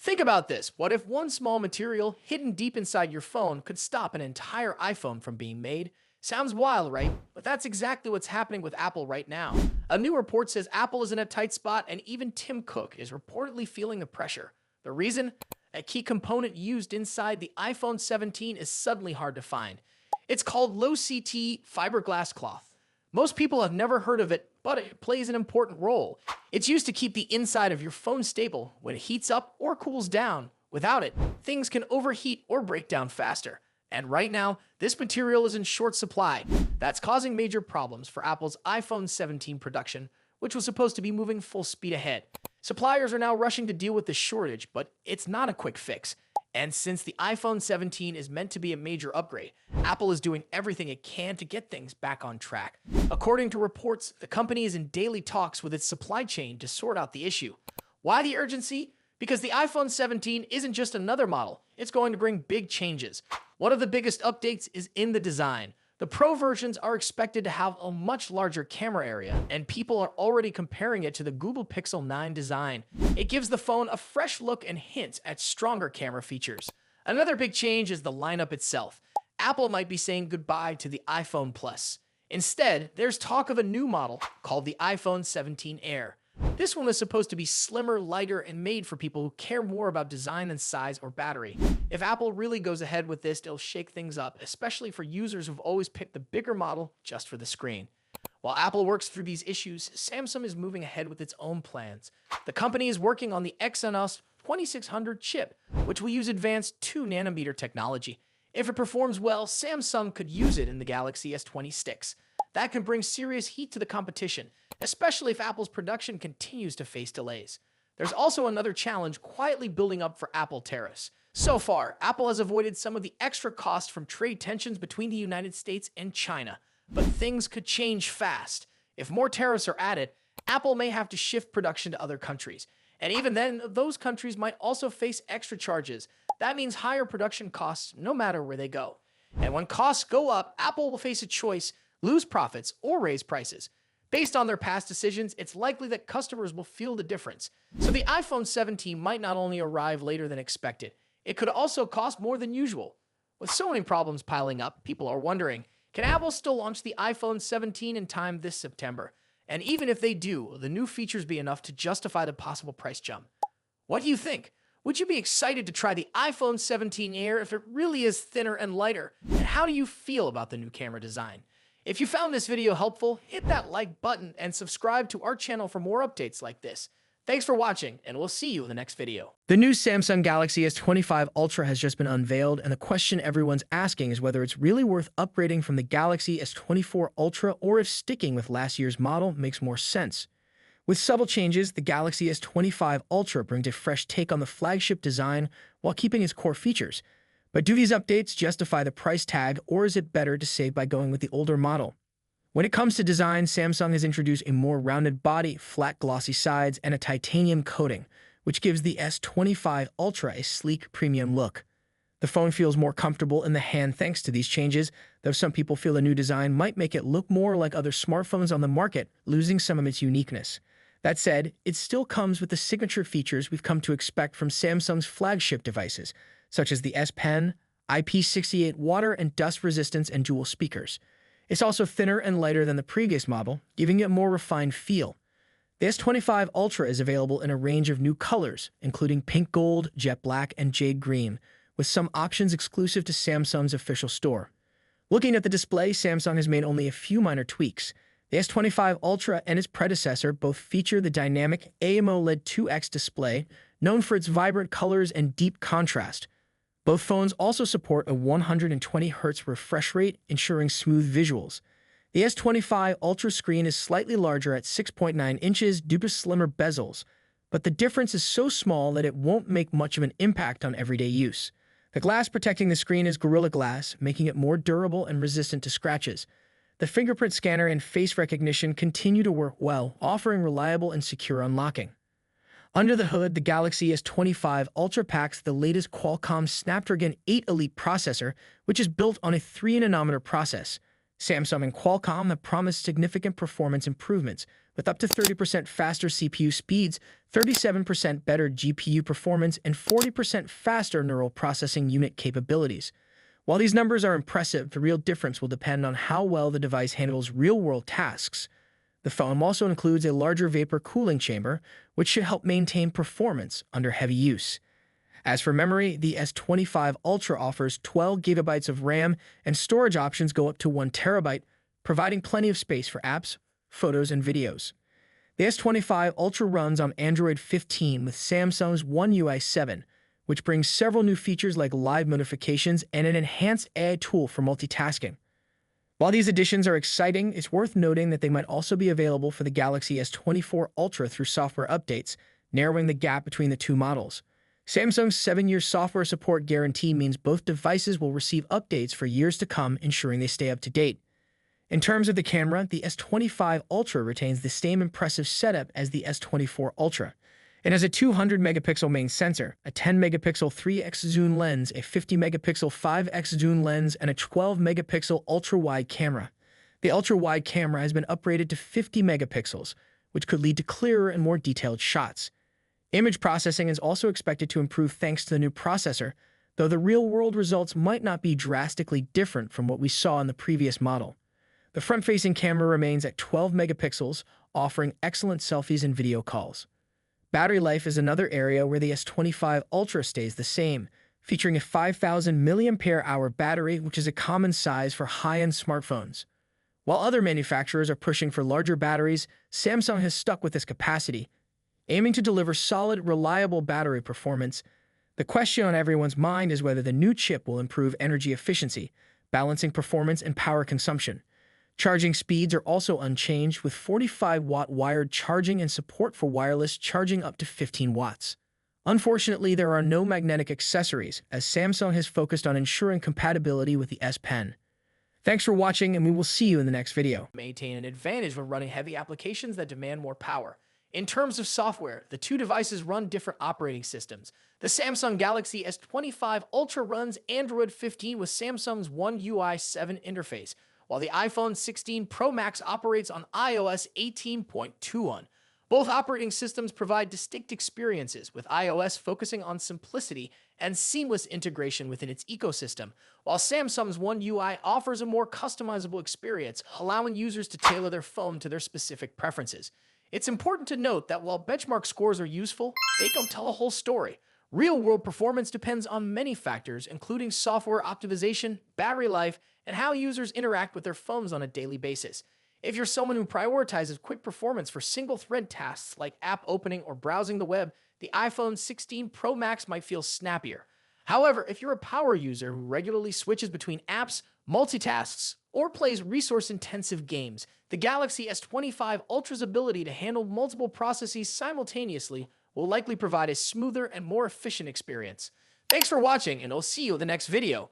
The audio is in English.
Think about this. What if one small material hidden deep inside your phone could stop an entire iPhone from being made? Sounds wild, right? But that's exactly what's happening with Apple right now. A new report says Apple is in a tight spot, and even Tim Cook is reportedly feeling the pressure. The reason? A key component used inside the iPhone 17 is suddenly hard to find. It's called low CT fiberglass cloth. Most people have never heard of it, but it plays an important role. It's used to keep the inside of your phone stable when it heats up or cools down. Without it, things can overheat or break down faster. And right now, this material is in short supply. That's causing major problems for Apple's iPhone 17 production, which was supposed to be moving full speed ahead. Suppliers are now rushing to deal with the shortage, but it's not a quick fix. And since the iPhone 17 is meant to be a major upgrade, Apple is doing everything it can to get things back on track. According to reports, the company is in daily talks with its supply chain to sort out the issue. Why the urgency? Because the iPhone 17 isn't just another model, it's going to bring big changes. One of the biggest updates is in the design. The Pro versions are expected to have a much larger camera area, and people are already comparing it to the Google Pixel 9 design. It gives the phone a fresh look and hints at stronger camera features. Another big change is the lineup itself. Apple might be saying goodbye to the iPhone Plus. Instead, there's talk of a new model called the iPhone 17 Air. This one is supposed to be slimmer, lighter, and made for people who care more about design than size or battery. If Apple really goes ahead with this, it'll shake things up, especially for users who've always picked the bigger model just for the screen. While Apple works through these issues, Samsung is moving ahead with its own plans. The company is working on the Exynos 2600 chip, which will use advanced 2nm technology. If it performs well, Samsung could use it in the Galaxy S20 sticks. That can bring serious heat to the competition, especially if Apple's production continues to face delays. There's also another challenge quietly building up for Apple tariffs. So far, Apple has avoided some of the extra costs from trade tensions between the United States and China. But things could change fast. If more tariffs are added, Apple may have to shift production to other countries. And even then, those countries might also face extra charges. That means higher production costs no matter where they go. And when costs go up, Apple will face a choice: lose profits or raise prices. Based on their past decisions, it's likely that customers will feel the difference. So the iPhone 17 might not only arrive later than expected, it could also cost more than usual. With so many problems piling up, people are wondering, can Apple still launch the iPhone 17 in time this September? And even if they do, will the new features be enough to justify the possible price jump? What do you think? Would you be excited to try the iPhone 17 Air if it really is thinner and lighter? And how do you feel about the new camera design? If you found this video helpful, hit that like button and subscribe to our channel for more updates like this. Thanks for watching, and we'll see you in the next video. The new Samsung Galaxy S25 Ultra has just been unveiled, and the question everyone's asking is whether it's really worth upgrading from the Galaxy S24 Ultra or if sticking with last year's model makes more sense. With subtle changes, the Galaxy S25 Ultra brings a fresh take on the flagship design while keeping its core features. But do these updates justify the price tag, or is it better to save by going with the older model? When it comes to design, Samsung has introduced a more rounded body, flat glossy sides, and a titanium coating, which gives the S25 Ultra a sleek, premium look. The phone feels more comfortable in the hand thanks to these changes, though some people feel the new design might make it look more like other smartphones on the market, losing some of its uniqueness. That said, it still comes with the signature features we've come to expect from Samsung's flagship devices, such as the S Pen, IP68 water and dust resistance, and dual speakers. It's also thinner and lighter than the previous model, giving it a more refined feel. The S25 Ultra is available in a range of new colors, including pink gold, jet black, and jade green, with some options exclusive to Samsung's official store. Looking at the display, Samsung has made only a few minor tweaks. The S25 Ultra and its predecessor both feature the dynamic AMOLED 2X display, known for its vibrant colors and deep contrast. Both phones also support a 120Hz refresh rate, ensuring smooth visuals. The S25 Ultra screen is slightly larger at 6.9 inches due to slimmer bezels, but the difference is so small that it won't make much of an impact on everyday use. The glass protecting the screen is Gorilla Glass, making it more durable and resistant to scratches. The fingerprint scanner and face recognition continue to work well, offering reliable and secure unlocking. Under the hood, the Galaxy S25 Ultra packs the latest Qualcomm Snapdragon 8 Elite processor, which is built on a 3nm process. Samsung and Qualcomm have promised significant performance improvements, with up to 30% faster CPU speeds, 37% better GPU performance, and 40% faster neural processing unit capabilities. While these numbers are impressive, the real difference will depend on how well the device handles real-world tasks. The phone also includes a larger vapor cooling chamber, which should help maintain performance under heavy use. As for memory, the S25 Ultra offers 12 gigabytes of RAM, and storage options go up to 1 terabyte, providing plenty of space for apps, photos, and videos. The S25 Ultra runs on Android 15 with Samsung's One UI 7, which brings several new features like live notifications and an enhanced AI tool for multitasking. While these additions are exciting, it's worth noting that they might also be available for the Galaxy S24 Ultra through software updates, narrowing the gap between the two models. Samsung's 7-year software support guarantee means both devices will receive updates for years to come, ensuring they stay up to date. In terms of the camera, the S25 Ultra retains the same impressive setup as the S24 Ultra. It has a 200-megapixel main sensor, a 10-megapixel 3x zoom lens, a 50-megapixel 5x zoom lens, and a 12-megapixel ultra-wide camera. The ultra-wide camera has been upgraded to 50 megapixels, which could lead to clearer and more detailed shots. Image processing is also expected to improve thanks to the new processor, though the real-world results might not be drastically different from what we saw in the previous model. The front-facing camera remains at 12 megapixels, offering excellent selfies and video calls. Battery life is another area where the S25 Ultra stays the same, featuring a 5,000 mAh battery, which is a common size for high-end smartphones. While other manufacturers are pushing for larger batteries, Samsung has stuck with this capacity, aiming to deliver solid, reliable battery performance. The question on everyone's mind is whether the new chip will improve energy efficiency, balancing performance and power consumption. Charging speeds are also unchanged, with 45-watt wired charging and support for wireless charging up to 15 watts. Unfortunately, there are no magnetic accessories, as Samsung has focused on ensuring compatibility with the S Pen. Thanks for watching, and we will see you in the next video. Maintain an advantage when running heavy applications that demand more power. In terms of software, the two devices run different operating systems. The Samsung Galaxy S25 Ultra runs Android 15 with Samsung's One UI 7 interface, while the iPhone 16 Pro Max operates on iOS 18.21. Both operating systems provide distinct experiences, with iOS focusing on simplicity and seamless integration within its ecosystem, while Samsung's One UI offers a more customizable experience, allowing users to tailor their phone to their specific preferences. It's important to note that while benchmark scores are useful, they don't tell a whole story. Real-world performance depends on many factors, including software optimization, battery life, and how users interact with their phones on a daily basis. If you're someone who prioritizes quick performance for single-thread tasks like app opening or browsing the web, the iPhone 16 Pro Max might feel snappier. However, if you're a power user who regularly switches between apps, multitasks, or plays resource-intensive games, the Galaxy S25 Ultra's ability to handle multiple processes simultaneously will likely provide a smoother and more efficient experience. Thanks for watching, and I'll see you in the next video.